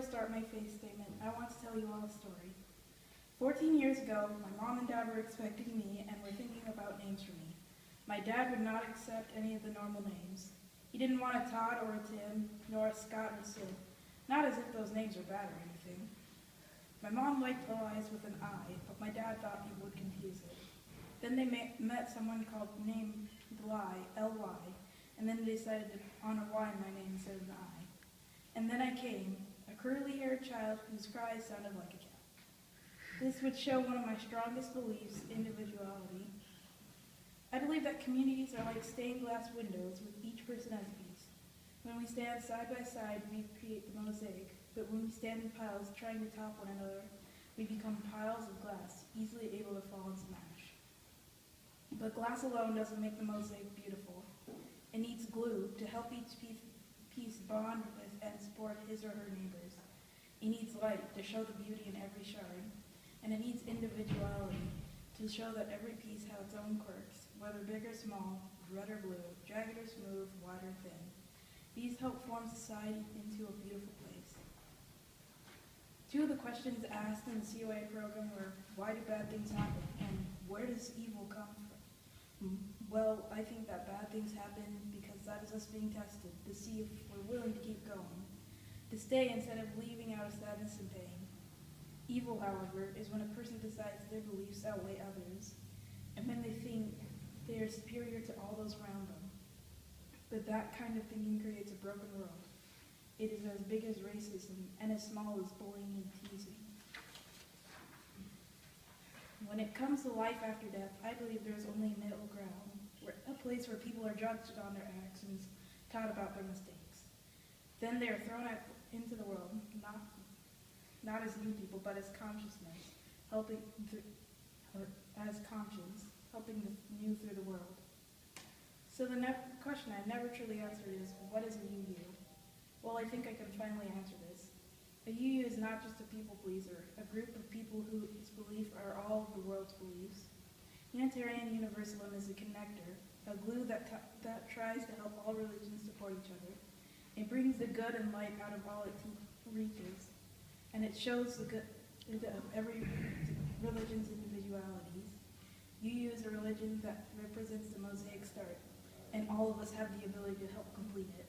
start my faith statement, I want to tell you all a story. 14 years ago, my mom and dad were expecting me and were thinking about names for me. My dad would not accept any of the normal names. He didn't want a Todd or a Tim, nor a Scott or Sid, not as if those names were bad or anything. My mom liked Elyas with an I, but my dad thought he would confuse it. Then they met someone named Ly, L-Y, and then they decided on a Y in my name instead of an I. And then I came, a curly-haired child whose cries sounded like a cat. This would show one of my strongest beliefs, individuality. I believe that communities are like stained glass windows with each person as a piece. When we stand side by side, we create the mosaic, but when we stand in piles trying to top one another, we become piles of glass, easily able to fall and smash. But glass alone doesn't make the mosaic beautiful. It needs glue to help each piece bond with and support his or her neighbors. It needs light to show the beauty in every shard. And it needs individuality to show that every piece has its own quirks, whether big or small, red or blue, jagged or smooth, wide or thin. These help form society into a beautiful place. Two of the questions asked in the COA program were, why do bad things happen, and where does evil come from? Well, I think that bad things happen because that is us being tested to see if we're willing to keep going, to stay instead of leaving out of sadness and pain. Evil, however, is when a person decides their beliefs outweigh others, and when they think they are superior to all those around them. But that kind of thinking creates a broken world. It is as big as racism and as small as bullying and teasing. When it comes to life after death, I believe there is only a middle ground, a place where people are judged on their actions, taught about their mistakes. Then they are thrown out into the world, not as new people, but as consciousness, helping the new through the world. So the question I never truly answered is, what is a UU? Well, I think I can finally answer this. A UU is not just a people pleaser, a group of people whose beliefs are all of the world's beliefs. Unitarian Universalism is a connector, a glue that tries to help all religions support each other. It brings the good and light out of all it reaches, and it shows the good of every religion's individualities. UU is a religion that represents the mosaic start, and all of us have the ability to help complete it.